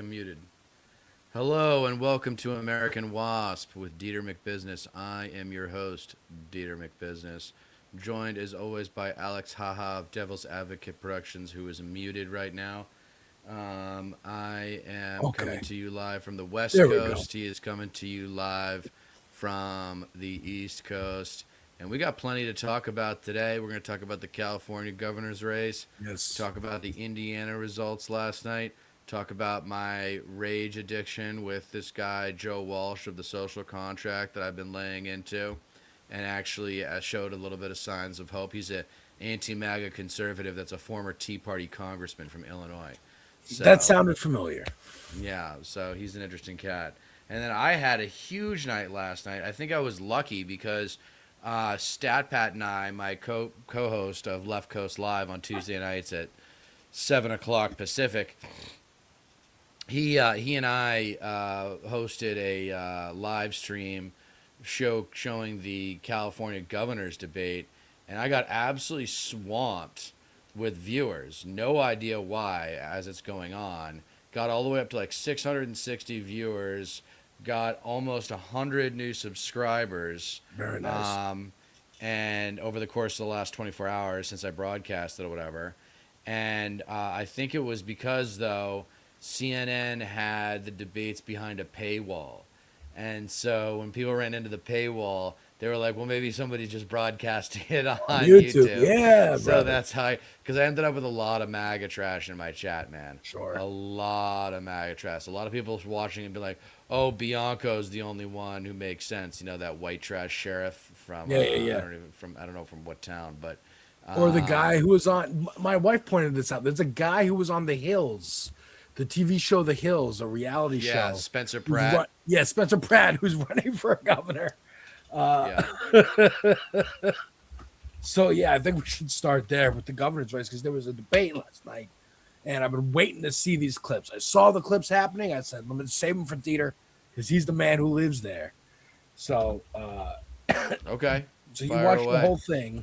Muted. Hello and welcome to American Wasp with Deter McBizness. I am your host, Deter McBizness, joined as always by Alex Haha of Devil's Advocate Productions, who is muted right now. I am coming to you live from the West Coast. He is coming to you live from the East Coast. And we got plenty to talk about today. We're going to talk about the California governor's race. Yes. Talk about the Indiana results last night. Talk about my rage addiction with this guy, Joe Walsh of the Social Contract that I've been laying into, and actually showed a little bit of signs of hope. He's an anti-MAGA conservative that's a former Tea Party congressman from Illinois. So, that sounded familiar. Yeah, so he's an interesting cat. And then I had a huge night last night. I think I was lucky because StatPat and I, my co-host of Left Coast Live on Tuesday nights at 7 o'clock Pacific, he and I hosted a live stream showing the California governor's debate, and I got absolutely swamped with viewers. No idea why as it's going on. Got all the way up to like 660 viewers, got almost 100 new subscribers. Very nice. And over the course of the last 24 hours since I broadcasted or whatever. And I think it was because, though, CNN had the debates behind a paywall. And so when people ran into the paywall, they were like, well, maybe somebody just broadcasted it on YouTube. Yeah, so brother. That's how because I ended up with a lot of MAGA trash in my chat, man. Sure. A lot of MAGA trash. A lot of people watching and be like, oh, Bianco's the only one who makes sense. You know, that white trash sheriff from, I don't know from what town, but. Or the guy who was on, my wife pointed this out. There's a guy who was on The Hills, the TV show The Hills, a reality show. Yeah, Spencer Pratt. Spencer Pratt, who's running for governor. So, yeah, I think we should start there with the governor's race because there was a debate last night, and I've been waiting to see these clips. I saw the clips happening. I said, let me save them for Deter because he's the man who lives there. So, okay. So you watched the whole thing.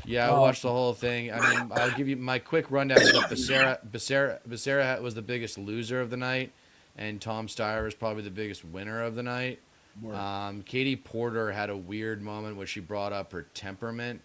Yeah, I watched the whole thing. I mean, I'll give you my quick rundown. Becerra was the biggest loser of the night, and Tom Steyer was probably the biggest winner of the night. Katie Porter had a weird moment where she brought up her temperament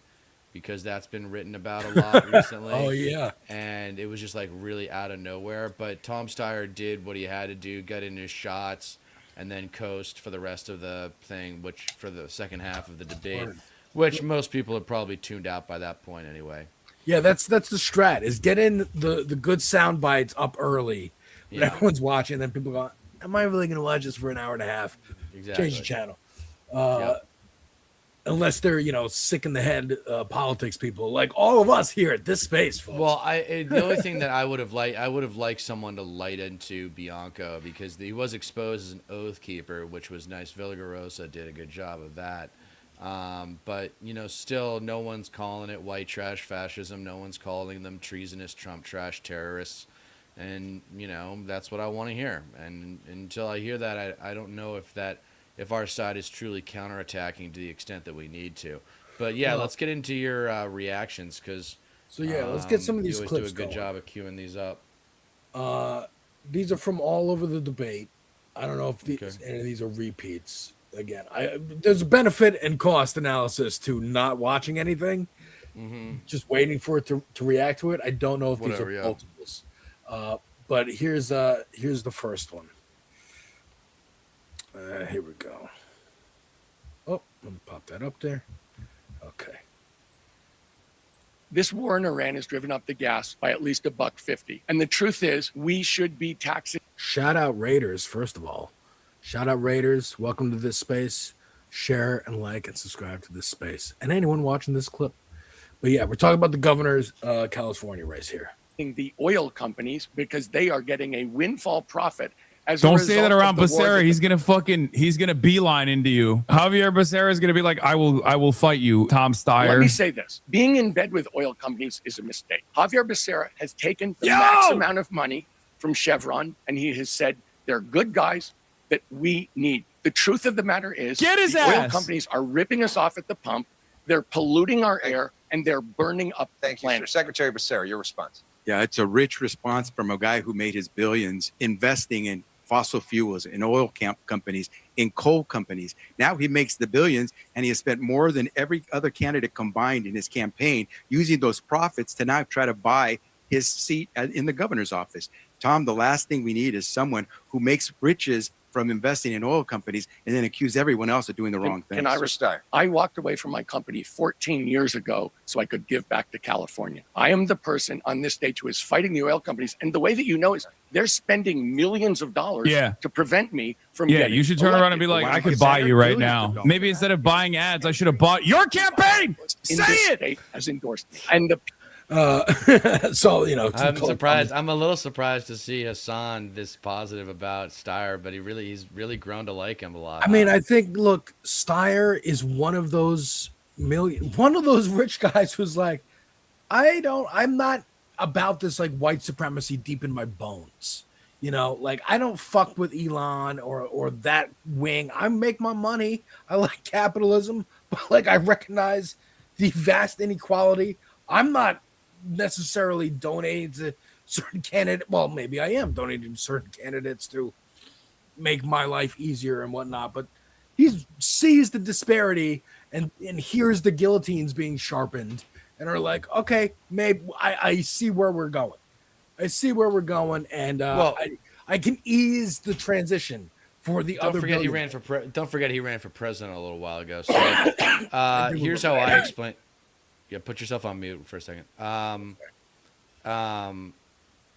because that's been written about a lot recently. Oh, yeah. And it was just like really out of nowhere. But Tom Steyer did what he had to do, got in his shots, and then coast for the rest of the thing, which for the second half of the debate. Which most people have probably tuned out by that point anyway. Yeah, that's the strat, is get in the good sound bites up early when everyone's watching, and then people go, am I really going to watch this for an hour and a half? Exactly. Change the channel. Unless they're, sick in the head politics people, like all of us here at this space, folks. Well, the only thing that I would have liked someone to light into Bianco because he was exposed as an oath keeper, which was nice. Villagrosa did a good job of that. But, still no one's calling it white trash fascism. No one's calling them treasonous Trump trash terrorists. And, that's what I want to hear. And until I hear that, I don't know if our side is truly counterattacking to the extent that we need to. But, let's get into your reactions because... So, let's get some of these clips do a good job of queuing these up. These are from all over the debate. I don't know if any of these are repeats. Again, there's a benefit and cost analysis to not watching anything, just waiting for it to react to it. I don't know if these are multiples, but here's the first one. Here we go. Oh, let me pop that up there. Okay. This war in Iran has driven up the gas by at least $1.50, and the truth is, we should be taxing. Shout out Raiders, first of all. Shout out Raiders. Welcome to this space. Share and like and subscribe to this space. And anyone watching this clip. But we're talking about the governor's California race here. The oil companies because they are getting a windfall profit Don't say that around Becerra. He's gonna beeline into you. Javier Becerra is gonna be like, I will fight you, Tom Steyer. Let me say this. Being in bed with oil companies is a mistake. Javier Becerra has taken the max amount of money from Chevron, and he has said they're good guys that we need. The truth of the matter is the oil companies are ripping us off at the pump. They're polluting our air, and they're burning up the planet. Thank you, sir. Secretary Becerra, your response. Yeah, it's a rich response from a guy who made his billions investing in fossil fuels, in oil companies, in coal companies. Now he makes the billions, and he has spent more than every other candidate combined in his campaign using those profits to now try to buy his seat in the governor's office. Tom, the last thing we need is someone who makes riches from investing in oil companies and then accuse everyone else of doing the wrong thing. I walked away from my company 14 years ago so I could give back to California. I am the person on this stage who is fighting the oil companies. And the way that you know is they're spending millions of dollars to prevent me from getting you should turn around and be like, I could buy you right now. Maybe instead of buying ads, I should have bought your campaign. Say it! State has endorsed me. And the so, you know, I'm surprised. I'm a little surprised to see Hassan this positive about Steyer, but he's really grown to like him a lot. I mean, I think, look, Steyer is one of those rich guys who's like, I'm not about this like white supremacy deep in my bones. You know, like I don't fuck with Elon or that wing. I make my money. I like capitalism, but like I recognize the vast inequality. I'm not necessarily donating to certain candidates. Well, maybe I am donating to certain candidates to make my life easier and whatnot, but he sees the disparity and hears the guillotines being sharpened and are like, okay, maybe I see where we're going. And I can ease the transition for the other. Don't forget he ran for president a little while ago. So here's how I explain. Yeah, put yourself on mute for a second.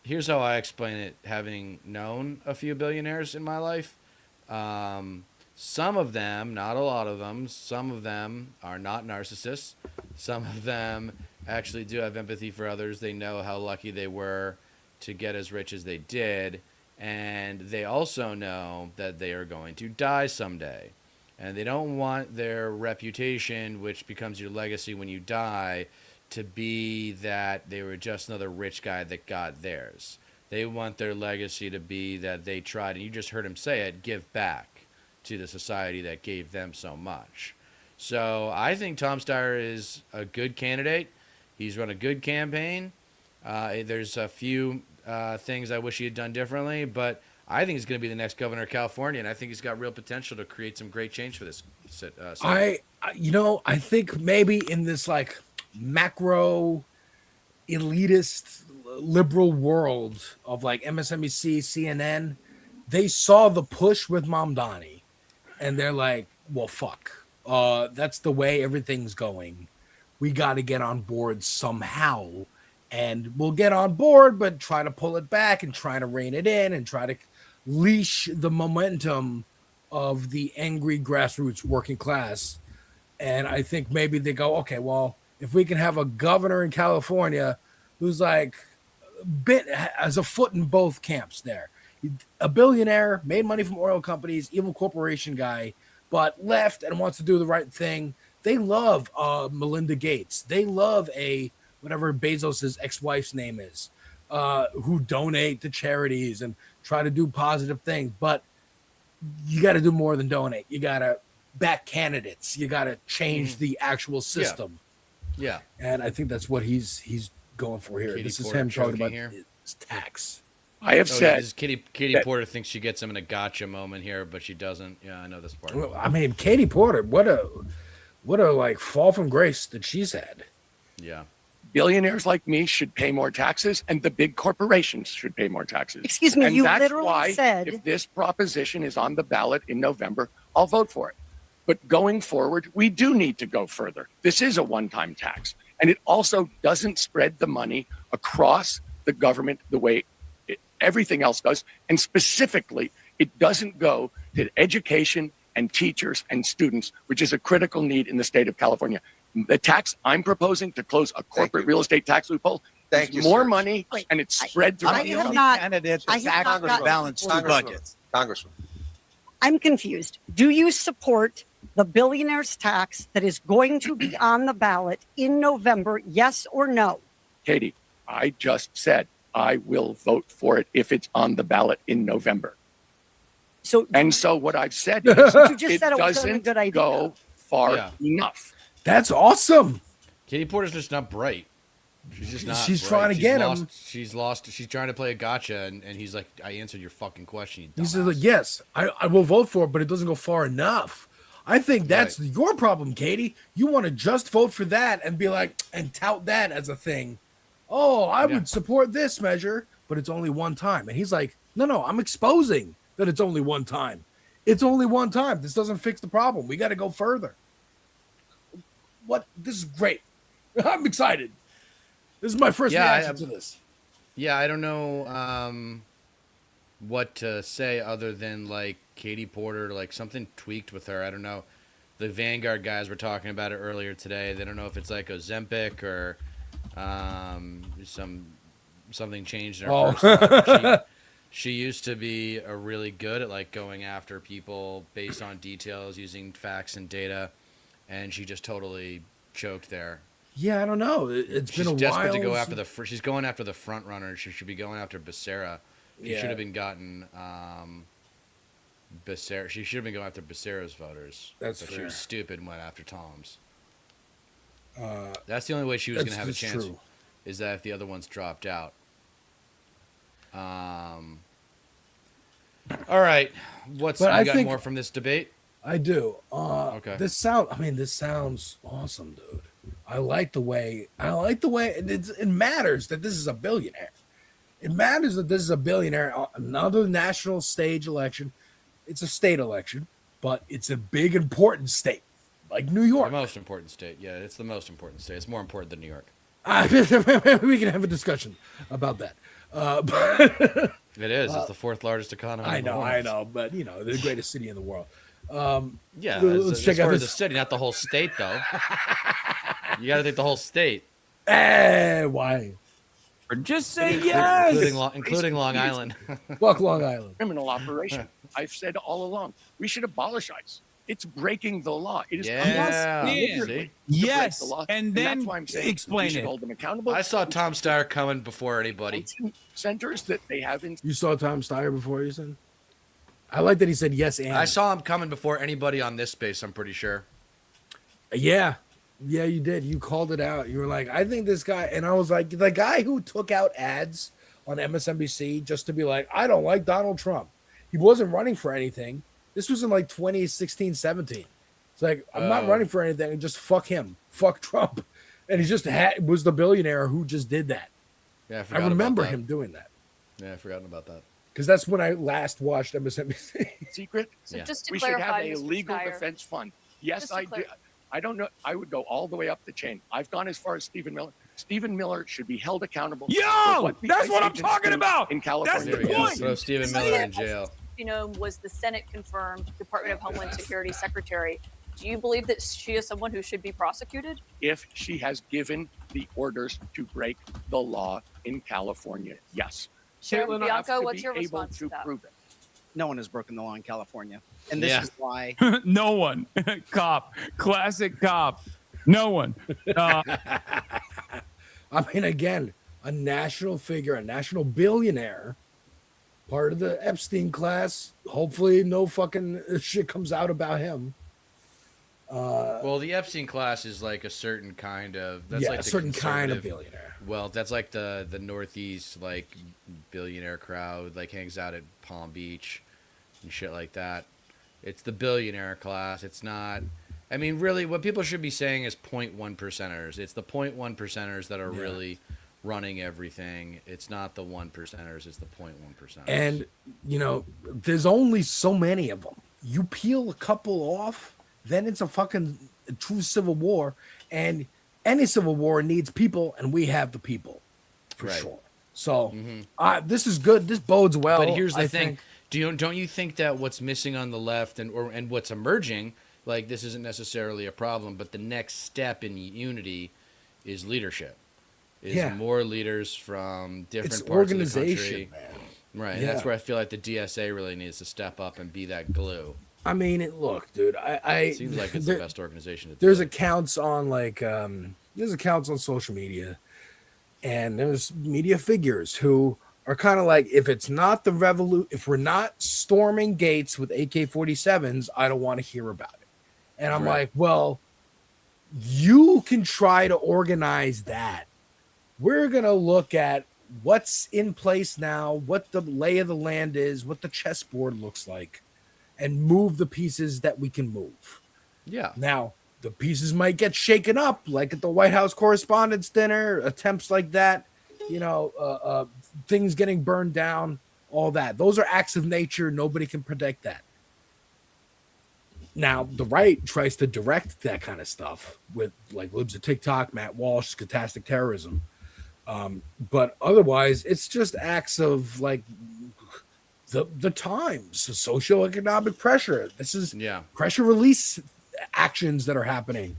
Here's how I explain it, having known a few billionaires in my life. Some of them, not a lot of them, some of them are not narcissists. Some of them actually do have empathy for others. They know how lucky they were to get as rich as they did. And they also know that they are going to die someday. And they don't want their reputation, which becomes your legacy when you die, to be that they were just another rich guy that got theirs. They want their legacy to be that they tried, and you just heard him say it, give back to the society that gave them so much. So I think Tom Steyer is a good candidate. He's run a good campaign. There's a few things I wish he had done differently, but I think he's going to be the next governor of California, and I think he's got real potential to create some great change for this. I think maybe in this like macro elitist liberal world of like MSNBC, CNN, they saw the push with Mamdani, and they're like, well, fuck. That's the way everything's going. We got to get on board somehow. And we'll get on board, but try to pull it back and try to rein it in and try to leash the momentum of the angry grassroots working class. And I think maybe they go, okay, well, if we can have a governor in California who's like has a foot in both camps there, a billionaire, made money from oil companies, evil corporation guy, but left and wants to do the right thing. They love Melinda Gates. They love whatever Bezos' ex-wife's name is, who donate to charities and try to do positive things. But you got to do more than donate. You got to back candidates. You got to change the actual system. Yeah. And I think that's what he's going for here. This is him talking about his tax. I have said Katie Porter thinks she gets him in a gotcha moment here, but she doesn't. Yeah, I know this part. Well, I mean, Katie Porter, what a like fall from grace that she's had. Yeah. Billionaires like me should pay more taxes, and the big corporations should pay more taxes. Excuse me, and you that's literally why, said if this proposition is on the ballot in November, I'll vote for it. But going forward, we do need to go further. This is a one-time tax, and it also doesn't spread the money across the government the way everything else does. And specifically, it doesn't go to education and teachers and students, which is a critical need in the state of California. The tax I'm proposing to close a corporate real estate tax loophole Thank you, more sir. money, Wait, and it's spread throughout I the have country. not- Candidates I have not actually gotten- balance two Congresswoman. budgets. Congresswoman. I'm confused. Do you support the billionaire's tax that is going to be on the ballot in November? Yes or no? Katie, I just said I will vote for it if it's on the ballot in November. So, And so what I've said is you just it said it wasn't a doesn't good idea. go far Yeah. enough. That's awesome. Katie Porter's just not bright. She's just not. She's bright. trying to get lost, him. She's lost. She's trying to play a gotcha, and he's like, "I answered your fucking question." You He says, dumbass." like, yes, I will vote for it, but it doesn't go far enough. I think that's your problem, Katie. You want to just vote for that and be like, and tout that as a thing. Oh, I Yeah. would support this measure, but it's only one time. And he's like, no, I'm exposing that it's only one time. It's only one time. This doesn't fix the problem. We got to go further. What? This is great. I'm excited. This is my first reaction to this. Yeah, I don't know what to say other than like Katie Porter, like something tweaked with her. I don't know. The Vanguard guys were talking about it earlier today. They don't know if it's like Ozempic or something changed in her personal life. She used to be really good at like going after people based on details, using facts and data, and she just totally choked there. Yeah, I don't know. It's She's been a desperate while. to go after she's going after the front runner. She should be going after Becerra. She should have been gotten Becerra. She should have been going after Becerra's voters. That's but fair. she was stupid and went after Tom's. That's the only way she was going to have a chance. True. Is that if the other ones dropped out? All right. What's But you I got think- more from this debate? I do. Okay. This sounds awesome, dude. I like the way it matters that this is a billionaire. It matters that this is a billionaire. Another national stage election. It's a state election, but it's a big important state like New The York. most important state. Yeah, it's the most important state. It's more important than New York. We can have a discussion about that. But It is. It's the fourth largest economy. I in the know, world. but the greatest city in the world. Yeah, Let's as check out far as this- the city, not the whole state, though. You got to think the whole state, Why? Or just say yes. including Long Island. Fuck Long Island. Criminal operation. I've said all along, we should abolish ICE. It's breaking the law. It is Yeah. deliberately See? to break Yes, the law. and then that's why I'm saying we explain should it. hold them accountable. I saw Tom Steyer coming before anybody. Detention centers that they have in You saw Tom Steyer before, you said? I like that he said yes and. I saw him coming before anybody on this space, I'm pretty sure. Yeah. Yeah, you did. You called it out. You were like, I think this guy. And I was like, the guy who took out ads on MSNBC just to be like, I don't like Donald Trump. He wasn't running for anything. This was in like 2016, 17. It's like, I'm not Oh. running for anything. Just fuck him. Fuck Trump. And he just was the billionaire who just did that. Yeah, I I forgot remember about that. him doing that. Yeah, I forgotten about that. Because that's when I last watched MSNBC. secret. So Yeah. just to We should clarify, have a Mr. legal Steyer, defense fund. Yes, Just to I do. I don't know. I would go all the way up the chain. I've gone as far as Stephen Miller. Stephen Miller should be held accountable. for Yo, the that's ICE what I'm agents talking do about. in That's California. There we the go. point. Throw Stephen So Miller yeah, in jail. was the Senate confirmed Department of Homeland Security Secretary. Do you believe that she is someone who should be prosecuted? If she has given the orders to break the law in California, yes. Sharon They will have Bianco, to what's be your able response to to that? prove it. No one has broken the law in California, and this Yeah. is why. No one. Cop. Classic cop. No one. I mean, again, a national figure, a national billionaire, part of the Epstein class. Hopefully, no fucking shit comes out about him. Well, the Epstein class is like a certain kind of. That's yeah, like a the certain kind of conservative- billionaire. Well, that's like the Northeast like billionaire crowd, like hangs out at Palm Beach and shit like that. It's the billionaire class. It's not. I mean, really, what people should be saying is 0.1 percenters. It's the 0.1 percenters that are Yeah. really running everything. It's not the 1 percenters. It's the 0.1 percenters. And there's only so many of them. You peel a couple off, then it's a fucking true civil war. And any civil war needs people, and we have the people for Right. sure. So this is good. This bodes well. But here's the I thing: think. don't you think that what's missing on the left and what's emerging, like this isn't necessarily a problem, but the next step in unity is leadership. is Yeah. more leaders from different It's parts of the organization, country. man. Right, and Yeah. that's where I feel like the DSA really needs to step up and be that glue. I mean, look, dude. It seems like it's the best organization to do There's it. accounts on there's accounts on social media, and there's media figures who are kind of like, if it's not the revolution, if we're not storming gates with AK-47s, I don't want to hear about it. And I'm Right. like, well, you can try to organize that. We're gonna look at what's in place now, what the lay of the land is, what the chessboard looks like, and move the pieces that we can move. Yeah. Now, the pieces might get shaken up, like at the White House Correspondents' Dinner, attempts like that, things getting burned down, all that. Those are acts of nature. Nobody can predict that. Now, the right tries to direct that kind of stuff with like Libs of TikTok, Matt Walsh, Stochastic Terrorism. But otherwise, it's just acts of like the times, the socioeconomic pressure. This is pressure release actions that are happening.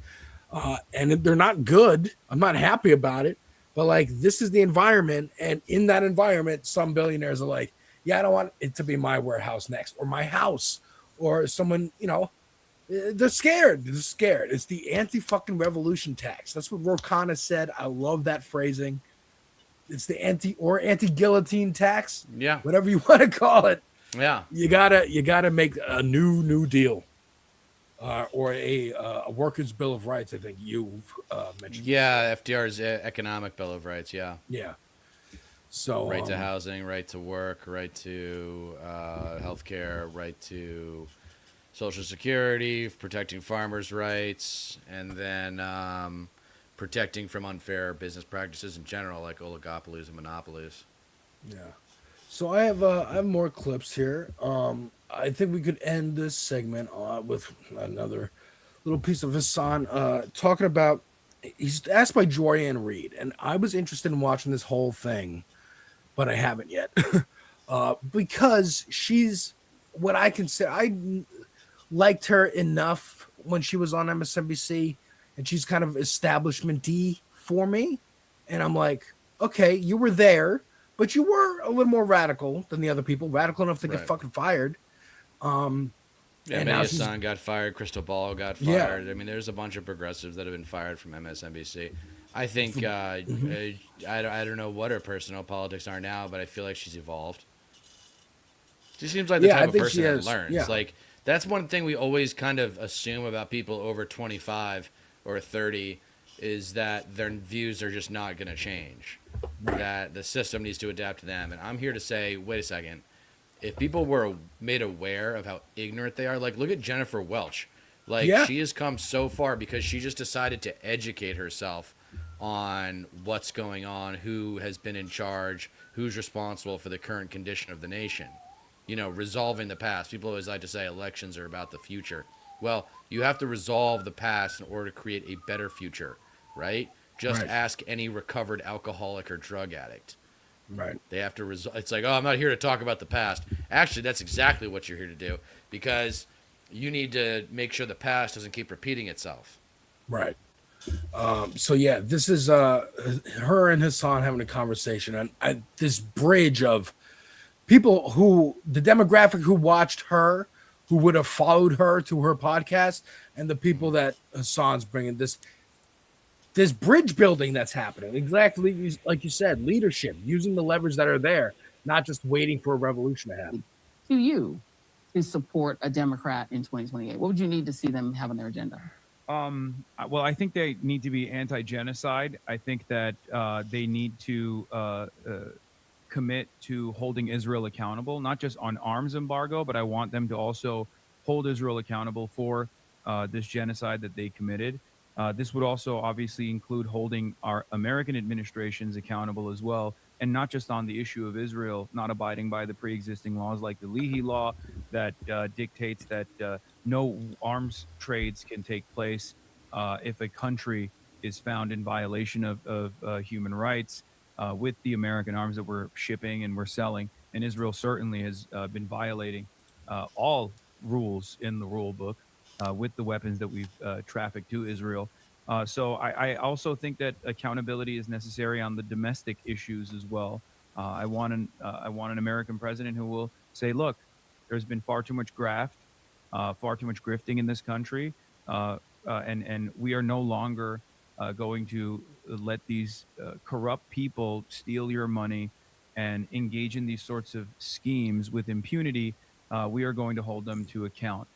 And they're not good. I'm not happy about it. But like, this is the environment. And in that environment, some billionaires are like, yeah, I don't want it to be my warehouse next, or my house, or someone, they're scared. They're scared. It's the anti-fucking revolution tax. That's what Rokana said. I love that phrasing. It's the anti-guillotine tax. Yeah. Whatever you want to call it. Yeah. You gotta make a new deal. Or a workers' bill of rights. I think you've mentioned. Yeah, FDR's economic bill of rights. Yeah. Yeah. So right to housing, right to work, right to healthcare, right to Social Security, protecting farmers' rights, and then protecting from unfair business practices in general, like oligopolies and monopolies. Yeah. So I have more clips here. I think we could end this segment with another little piece of Hassan talking about. He's asked by Jorianne Reed, and I was interested in watching this whole thing, but I haven't yet because she's what I consider. I liked her enough when she was on MSNBC, and she's kind of establishment-y for me, and I'm like, okay, you were there. But you were a little more radical than the other people, radical enough to get fucking fired. Yeah, Hassan got fired. Crystal Ball got fired. I mean, there's a bunch of progressives that have been fired from MSNBC. I think I don't know what her personal politics are now, but I feel like she's evolved. She seems like the type of person that learns. Yeah. Like, that's one thing we always kind of assume about people over 25 or 30 is that their views are just not going to change. Right. That the system needs to adapt to them. And I'm here to say, wait a second. If people were made aware of how ignorant they are, like, look at Jennifer Welch. Like, she has come so far because she just decided to educate herself on what's going on, who has been in charge, who's responsible for the current condition of the nation. Resolving the past. People always like to say elections are about the future. Well, you have to resolve the past in order to create a better future, right? Just ask any recovered alcoholic or drug addict. Right. They have to resolve. It's like, oh, I'm not here to talk about the past. Actually, that's exactly what you're here to do, because you need to make sure the past doesn't keep repeating itself. Right. So yeah, this is her and Hassan having a conversation on this bridge of people who, the demographic who watched her, who would have followed her to her podcast, and the people that Hassan's bringing this bridge building that's happening. Exactly like you said, leadership, using the levers that are there, not just waiting for a revolution to happen. To you to support a Democrat in 2028? What would you need to see them have on their agenda? Well, I think they need to be anti-genocide. I think that they need to commit to holding Israel accountable, not just on arms embargo, but I want them to also hold Israel accountable for this genocide that they committed. This would also obviously include holding our American administrations accountable as well, and not just on the issue of Israel not abiding by the pre-existing laws like the Leahy Law that dictates that no arms trades can take place if a country is found in violation of human rights with the American arms that we're shipping and we're selling. And Israel certainly has been violating all rules in the rule book with the weapons that we've trafficked to Israel. So I also think that accountability is necessary on the domestic issues as well. I want an American president who will say, look, there's been far too much graft, far too much grifting in this country, and we are no longer going to let these corrupt people steal your money and engage in these sorts of schemes with impunity. We are going to hold them to account.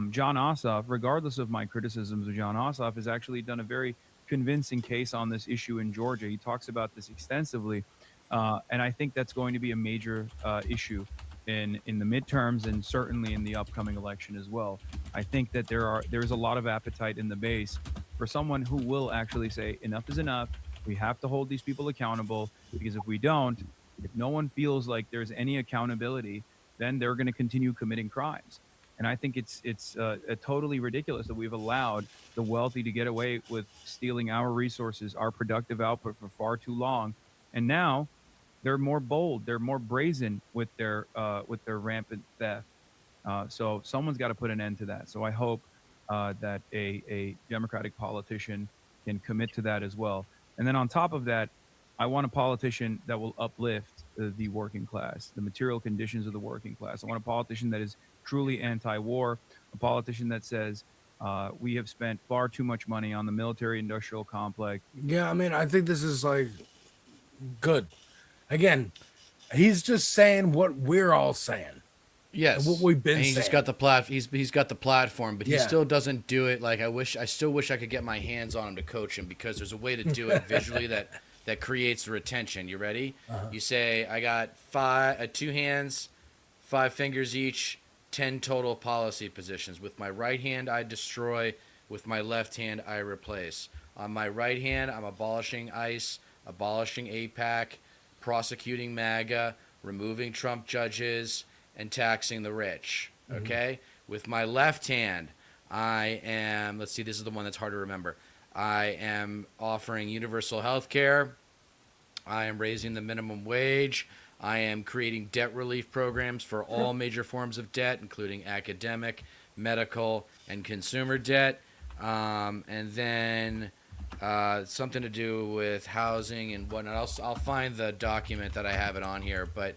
John Ossoff, regardless of my criticisms of John Ossoff, has actually done a very convincing case on this issue in Georgia. He talks about this extensively, and I think that's going to be a major issue in the midterms and certainly in the upcoming election as well. I think that there's a lot of appetite in the base for someone who will actually say enough is enough. We have to hold these people accountable, because if we don't, if no one feels like there's any accountability, then they're going to continue committing crimes. And I think it's totally ridiculous that we've allowed the wealthy to get away with stealing our resources, our productive output for far too long. And now they're more bold, they're more brazen with their rampant theft. So someone's got to put an end to that. So I hope that a Democratic politician can commit to that as well. And then on top of that, I want a politician that will uplift the working class, the material conditions of the working class. I want a politician that is truly anti-war, a politician that says we have spent far too much money on the military-industrial complex. Yeah, I mean, I think this is like good. Again, he's just saying what we're all saying. Yes, and what we've been and he's saying. just got he's got the platform, but he Yeah. still doesn't do it. Like I still wish I could get my hands on him to coach him, because there's a way to do it visually that creates the retention. You ready? You say, I got two hands, 5 fingers each, 10 total policy positions. With my right hand, I destroy. With my left hand, I replace. On my right hand, I'm abolishing ICE, abolishing APAC, prosecuting MAGA, removing Trump judges, and taxing the rich. Okay? With my left hand, I am, let's see, this is the one that's hard to remember. I am offering universal health care. I am raising the minimum wage. I am creating debt relief programs for all major forms of debt, including academic, medical, and consumer debt. And then something to do with housing and whatnot. I'll find the document that I have it on here, but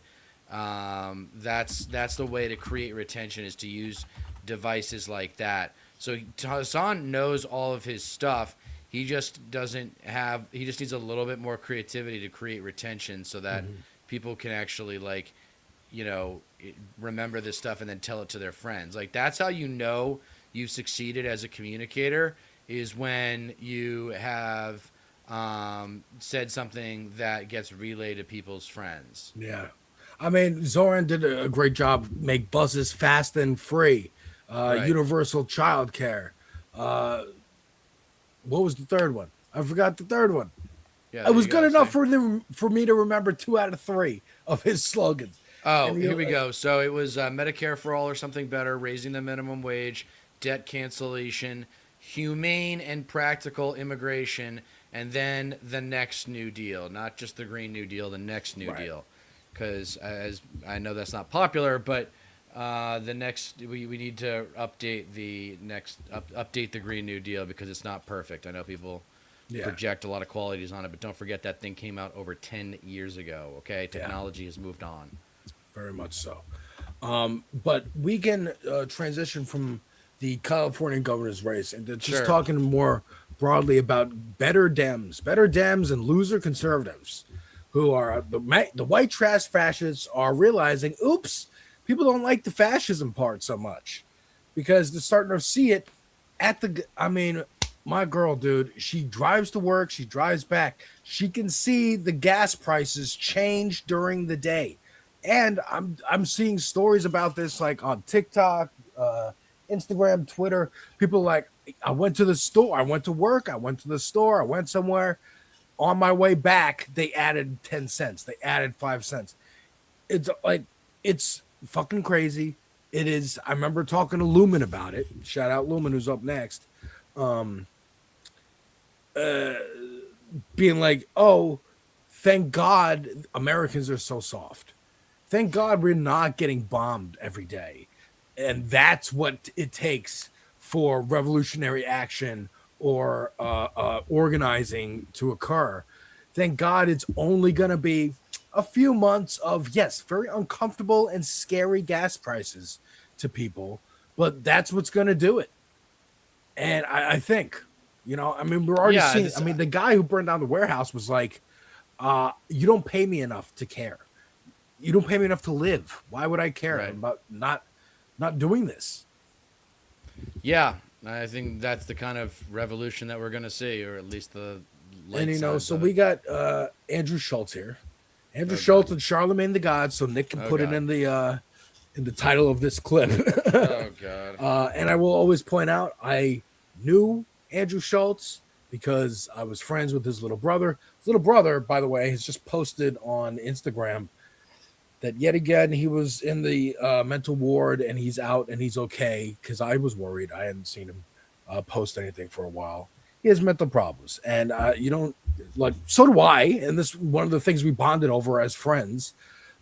that's the way to create retention, is to use devices like that. So Hassan knows all of his stuff. He just needs a little bit more creativity to create retention, so that people can actually, like, remember this stuff and then tell it to their friends. Like, that's how you know you've succeeded as a communicator, is when you have said something that gets relayed to people's friends. Yeah. I mean, Zoran did a great job. Make buses fast and free. Universal child care. What was the third one? I forgot the third one. Yeah, it was good enough for me to remember 2 out of 3 of his slogans. Oh, here we go. So it was Medicare for all or something better, raising the minimum wage, debt cancellation, humane and practical immigration, and then the next New Deal. Not just the Green New Deal, the next New Deal. Because as I know that's not popular, but the next we need to update the Green New Deal, because it's not perfect. I know people project a lot of qualities on it, but don't forget that thing came out over 10 years ago. Okay, technology has moved on. Very much so. But we can transition from the California governor's race into just talking more broadly about better Dems and loser conservatives, who are the white trash fascists are realizing, oops, people don't like the fascism part so much, because they're starting to see it at my girl, dude, she drives to work, she drives back. She can see the gas prices change during the day. And I'm seeing stories about this, like on TikTok, Instagram, Twitter. People like, I went to the store, I went to work, I went to the store, I went somewhere. On my way back, they added 10 cents. They added 5 cents. It's like, it's fucking crazy. It is. I remember talking to Lumen about it. Shout out Lumen, who's up next. Being like, oh, thank God Americans are so soft. Thank God we're not getting bombed every day. And that's what it takes for revolutionary action or organizing to occur, thank God it's only going to be a few months of, yes, very uncomfortable and scary gas prices to people, but that's what's going to do it. And I think, I mean, we're already Yeah, seeing, I mean, the guy who burned down the warehouse was like, you don't pay me enough to care. You don't pay me enough to live. Why would I care about not doing this? Yeah, I think that's the kind of revolution that we're going to see, or at least the light And sides so of we it. got Andrew Schultz here. Andrew Schultz and Charlemagne the God, so Nick can put it God. in the title of this clip. Oh God. And I will always point out, I knew Andrew Schultz because I was friends with his little brother. His little brother, by the way, has just posted on Instagram that yet again he was in the mental ward and he's out and he's okay, because I was worried. I hadn't seen him post anything for a while. He has mental problems, and you don't like. So do I, and this is one of the things we bonded over as friends.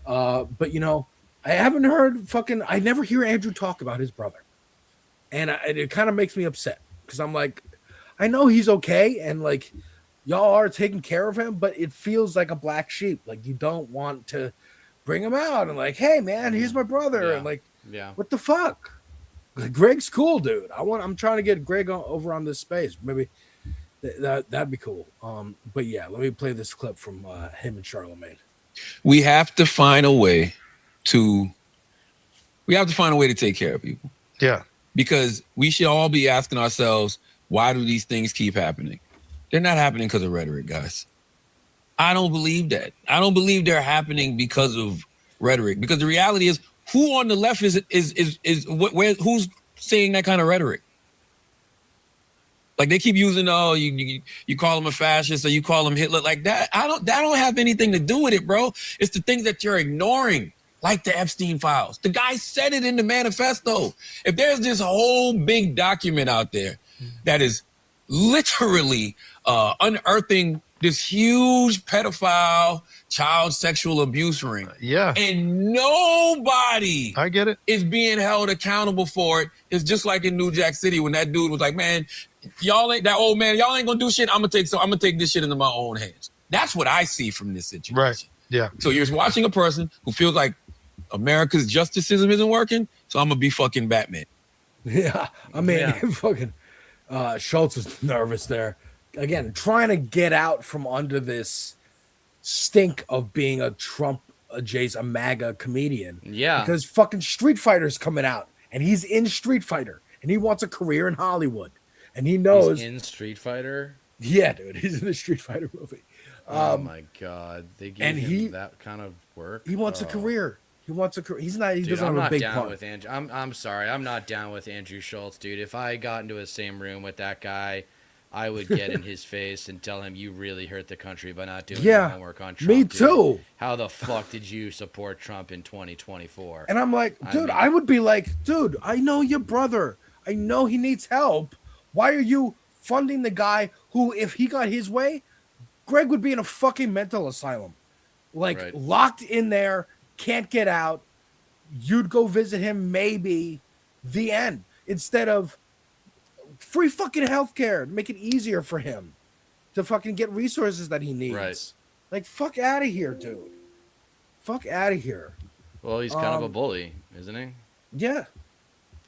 But I haven't heard I never hear Andrew talk about his brother, and it kind of makes me upset because I'm like, I know he's okay, and like y'all are taking care of him, but it feels like a black sheep. Like you don't want to bring him out and like, hey man, here's my brother, and like, what the fuck? Like, Greg's cool, dude. I'm trying to get Greg over on this space. Maybe that'd be cool. But yeah, let me play this clip from him and Charlemagne. We have to find a way to take care of people. Yeah. Because we should all be asking ourselves, why do these things keep happening? They're not happening because of rhetoric, guys. I don't believe that. I don't believe they're happening because of rhetoric. Because the reality is, who on the left is who's saying that kind of rhetoric? Like they keep using, you call him a fascist or you call him Hitler, like that. That don't have anything to do with it, bro. It's the things that you're ignoring, like the Epstein files. The guy said it in the manifesto. If there's this whole big document out there that is literally unearthing this huge pedophile child sexual abuse ring. Yeah. And nobody I get it. is being held accountable for it. It's just like in New Jack City when that dude was like, man, y'all ain't gonna do shit. I'm gonna take this shit into my own hands. That's what I see from this situation. Right. Yeah. So you're watching a person who feels like America's justice system isn't working, so I'm gonna be fucking Batman. Yeah. I mean, fucking Schultz is nervous there. Again, trying to get out from under this stink of being a Trump adjacent, a MAGA comedian. Yeah. Because fucking Street Fighter's coming out and he's in Street Fighter and he wants a career in Hollywood. And he knows. He's in Street Fighter? Yeah, dude. He's in the Street Fighter movie. Oh my God. They give him that kind of work? He wants a career. He wants a career. He doesn't have a big part. With Andrew. I'm sorry. I'm not down with Andrew Schultz, dude. If I got into the same room with that guy, I would get in his face and tell him, you really hurt the country by not doing your homework on Trump. Me dude. too. How the fuck did you support Trump in 2024? And I'm like, dude, I would be like, dude, I know your brother. I know he needs help. Why are you funding the guy who, if he got his way, Greg would be in a fucking mental asylum. Like, locked in there, can't get out. You'd go visit him, maybe. The end. Instead of free fucking healthcare to make it easier for him to fucking get resources that he needs. Right. Like, fuck out of here, dude. Fuck out of here. Well, he's kind of a bully, isn't he? Yeah.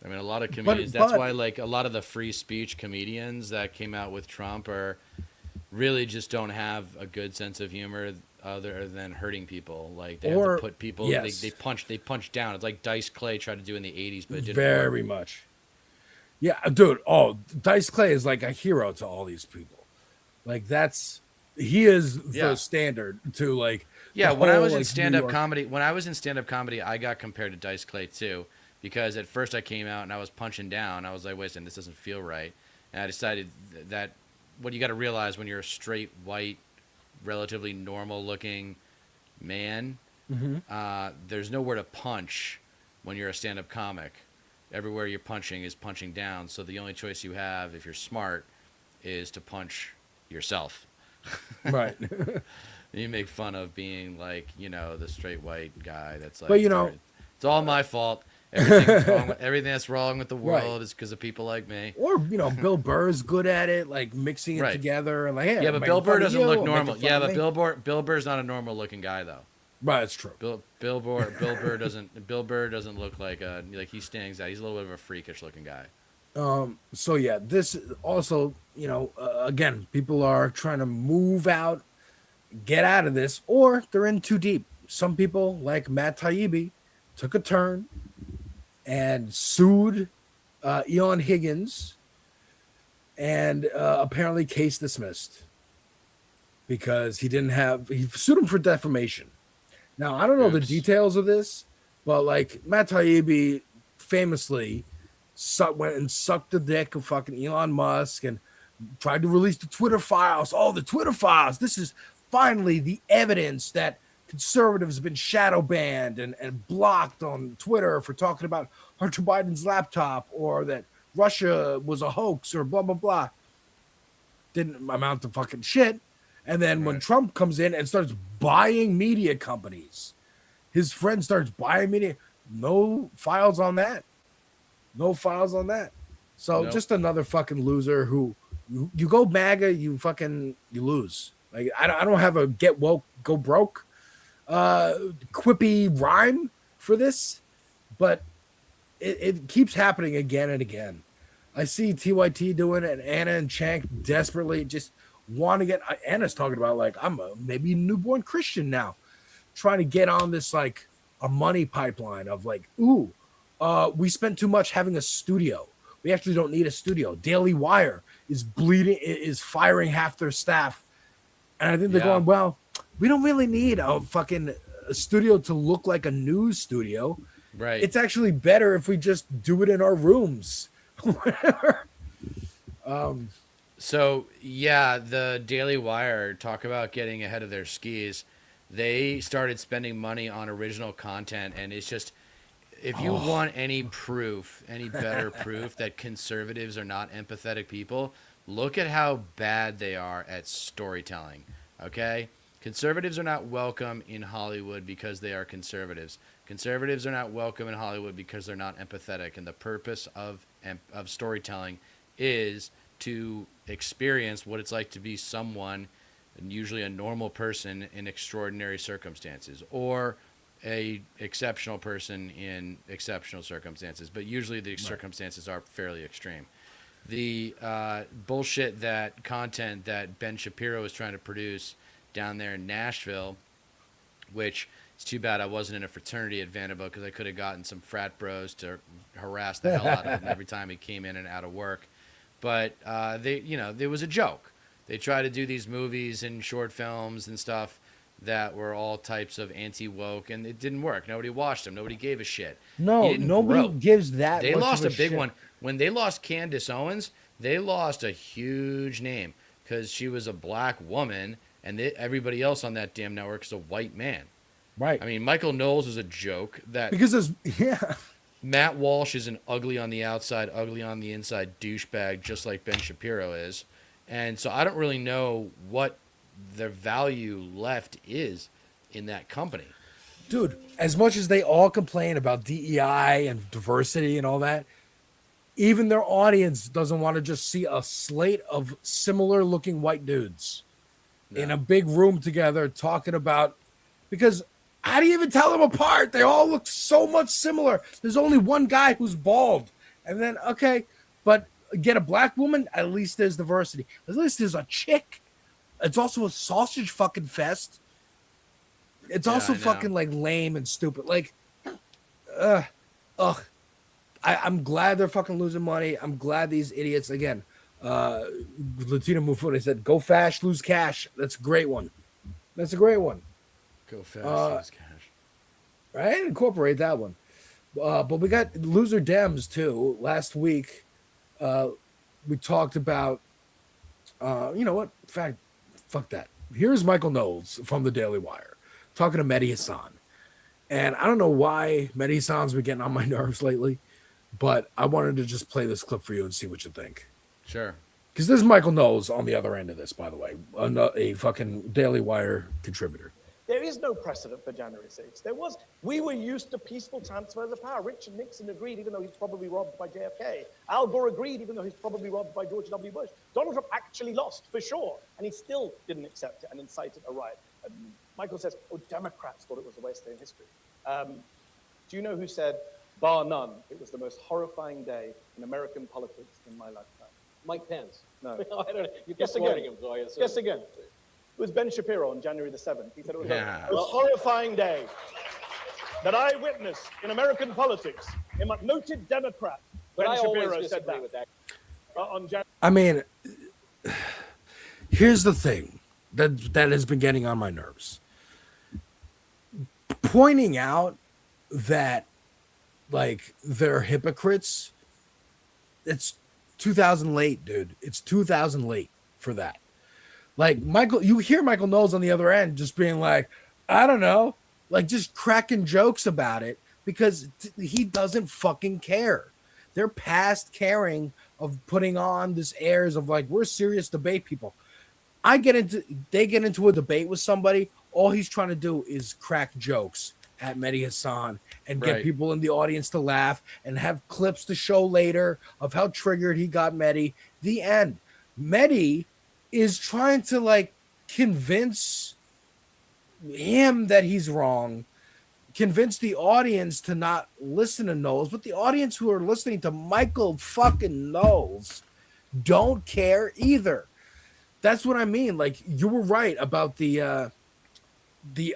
I mean, a lot of comedians. That's why, like, a lot of the free speech comedians that came out with Trump are really just don't have a good sense of humor other than hurting people. Like, they have to put people. Yes. They punch down. It's like Dice Clay tried to do in the '80s, but it didn't Very work. much. Yeah, dude. Oh, Dice Clay is like a hero to all these people. Like, he is the standard to, like. Yeah, when I was in stand-up comedy, I got compared to Dice Clay too, because at first I came out and I was punching down. I was like, wait a second, this doesn't feel right. And I decided that what you got to realize when you're a straight, white, relatively normal-looking man, there's nowhere to punch when you're a stand-up comic. Everywhere you're punching is punching down, so the only choice you have, if you're smart, is to punch yourself. Right. You make fun of being like, the straight white guy that's like, but it's all my fault. Everything that's wrong with the world is because of people like me. Or Bill Burr's good at it, like mixing it together and like, hey, yeah, I'm but making Bill Burr fun of doesn't you, look I'm normal. making fun Yeah, of but me. Bill Burr's not a normal looking guy though. Right, it's true. Bill Burr doesn't look like he stands out. He's a little bit of a freakish looking guy. So yeah, this also, again, people are trying to move out, get out of this, or they're in too deep. Some people, like Matt Taibbi, took a turn and sued Elon Higgins, and apparently case dismissed because he sued him for defamation. Now, I don't know the details of this, but like Matt Taibbi famously went and sucked the dick of fucking Elon Musk and tried to release the Twitter files. Oh, the Twitter files. This is finally the evidence that conservatives have been shadow banned and blocked on Twitter for talking about Hunter Biden's laptop, or that Russia was a hoax, or blah, blah, blah. Didn't amount to fucking shit. And then when Trump comes in and starts buying media companies, his friend starts buying media. No files on that. No files on that. So just another fucking loser who you go MAGA, you lose. Like I don't have a get woke, go broke quippy rhyme for this, but it keeps happening again and again. I see TYT doing it, and Anna and Chank desperately just want to get. Anna's talking about like, I'm maybe a newborn Christian now, trying to get on this like a money pipeline of like, we spent too much having a studio. We actually don't need a studio. Daily Wire is firing half their staff, and I think they're going, well, we don't really need a studio to look like a news studio. Right. It's actually better if we just do it in our rooms. So yeah, the Daily Wire, talk about getting ahead of their skis. They started spending money on original content, and it's just, if you want any better proof that conservatives are not empathetic people, look at how bad they are at storytelling. Okay? Conservatives are not welcome in Hollywood because they are conservatives. Conservatives are not welcome in Hollywood because they're not empathetic. And the purpose of storytelling is to experience what it's like to be someone, and usually a normal person in extraordinary circumstances, or a exceptional person in exceptional circumstances. But usually the circumstances are fairly extreme. The bullshit content that Ben Shapiro is trying to produce down there in Nashville, which it's too bad I wasn't in a fraternity at Vanderbilt, because I could have gotten some frat bros to harass the hell out of him every time he came in and out of work. But there was a joke. They tried to do these movies and short films and stuff that were all types of anti-woke, and it didn't work. Nobody watched them. Nobody gave a shit. No, nobody gives that. They much lost of a big shit. one. When they lost Candace Owens, they lost a huge name because she was a black woman, and everybody else on that damn network is a white man. Right. I mean, Michael Knowles is a joke. Because Matt Walsh is an ugly on the outside, ugly on the inside douchebag, just like Ben Shapiro is. And so I don't really know what the value left is in that company. Dude, as much as they all complain about DEI and diversity and all that, even their audience doesn't want to just see a slate of similar looking white dudes in a big room together talking about, because how do you even tell them apart? They all look so much similar. There's only one guy who's bald. And then, okay, but get a black woman, at least there's diversity. At least there's a chick. It's also a sausage fucking fest. It's also fucking like lame and stupid. Like, I'm glad they're fucking losing money. I'm glad these idiots, again, Latino Mufune said, go fast, lose cash. That's a great one. That's a great one. Go fast, lose cash. Right? Incorporate that one. But we got loser Dems too. Last week, we talked about, you know what? In fact, fuck that. Here's Michael Knowles from the Daily Wire talking to Mehdi Hassan. And I don't know why Mehdi Hassan's been getting on my nerves lately, but I wanted to just play this clip for you and see what you think. Sure. Because this is Michael Knowles on the other end of this, by the way, a fucking Daily Wire contributor. There is no precedent for January 6th. We were used to peaceful transfers of power. Richard Nixon agreed, even though he's probably robbed by JFK. Al Gore agreed, even though he's probably robbed by George W. Bush. Donald Trump actually lost, for sure, and he still didn't accept it and incited a riot. Michael says, oh, Democrats thought it was the worst day in history. Do you know who said, bar none, it was the most horrifying day in American politics in my lifetime? Mike Pence. No. I don't know. You Guess kept again. quoting him, so I assume. Guess again. It was Ben Shapiro on January the 7th. He said it was Yeah. the most horrifying day that I witnessed in American politics. A noted Democrat, But Ben I Shapiro always said disagree that. with that. On January. I mean, here's the thing that has been getting on my nerves. Pointing out that, like, they're hypocrites. It's 2000 late, dude. It's 2000 late for that. Like, Michael, you hear Michael Knowles on the other end just being like, I don't know, like just cracking jokes about it because he doesn't fucking care. They're past caring of putting on this airs of like, we're serious debate people. They get into a debate with somebody. All he's trying to do is crack jokes at Mehdi Hassan and get people in the audience to laugh and have clips to show later of how triggered he got Mehdi. The end. Mehdi is trying to like convince him that he's wrong, convince the audience to not listen to Knowles, but the audience who are listening to Michael fucking Knowles don't care either. That's what I mean. Like, you were right about the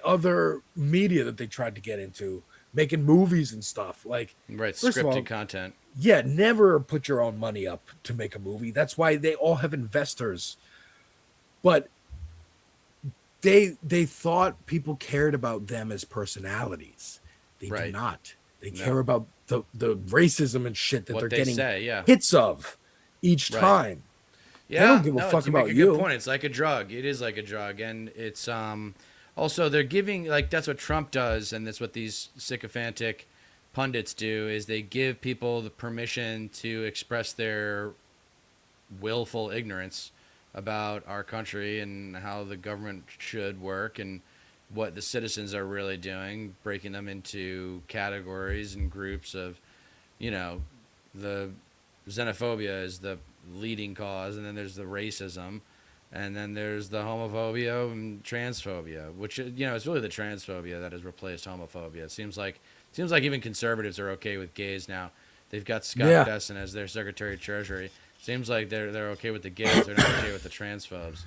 other media that they tried to get into, making movies and stuff. Like, right, first of all, scripted content. Yeah, never put your own money up to make a movie. That's why they all have investors. But they thought people cared about them as personalities. They do not. They care about the racism and shit that What they're they getting hits of each time. Yeah, they don't give a fuck about make a you. Good point. It's like a drug. It is like a drug, and it's also they're giving, like, that's what Trump does, and that's what these sycophantic pundits do, is they give people the permission to express their willful ignorance about our country and how the government should work and what the citizens are really doing, breaking them into categories and groups of, you know, the xenophobia is the leading cause, and then there's the racism, and then there's the homophobia and transphobia, which, you know, it's really the transphobia that has replaced homophobia. It seems like even conservatives are okay with gays now. They've got Scott Desson as their Secretary of Treasury. Seems like they're okay with the gays. They're not okay with the transphobes.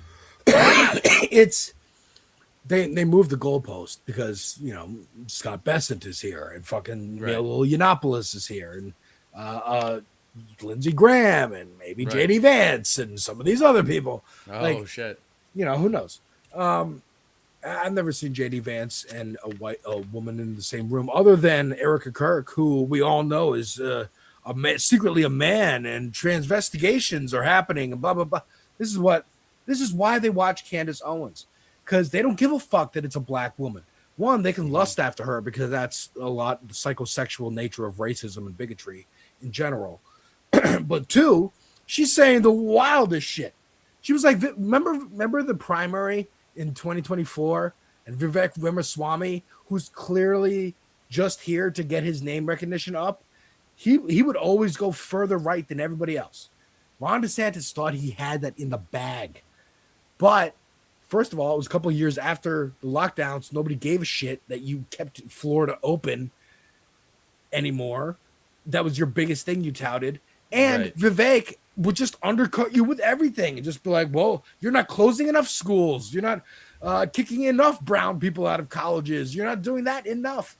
They moved the goalpost because, you know, Scott Bessent is here and fucking Milo Yiannopoulos is here and Lindsey Graham and maybe JD Vance and some of these other people. Oh, shit. You know, who knows? I've never seen JD Vance and a woman in the same room other than Erica Kirk, who we all know is secretly a man, and transvestigations are happening and blah blah blah. This is why they watch Candace Owens, because they don't give a fuck that it's a black woman. One, they can lust after her because that's a lot the psychosexual nature of racism and bigotry in general. But two, she's saying the wildest shit. She was like, remember the primary in 2024 and Vivek Ramaswamy, who's clearly just here to get his name recognition up. He would always go further right than everybody else. Ron DeSantis thought he had that in the bag. But first of all, it was a couple of years after the lockdowns. Nobody gave a shit that you kept Florida open anymore. That was your biggest thing you touted. And Vivek would just undercut you with everything and just be like, well, you're not closing enough schools. You're not kicking enough brown people out of colleges. You're not doing that enough.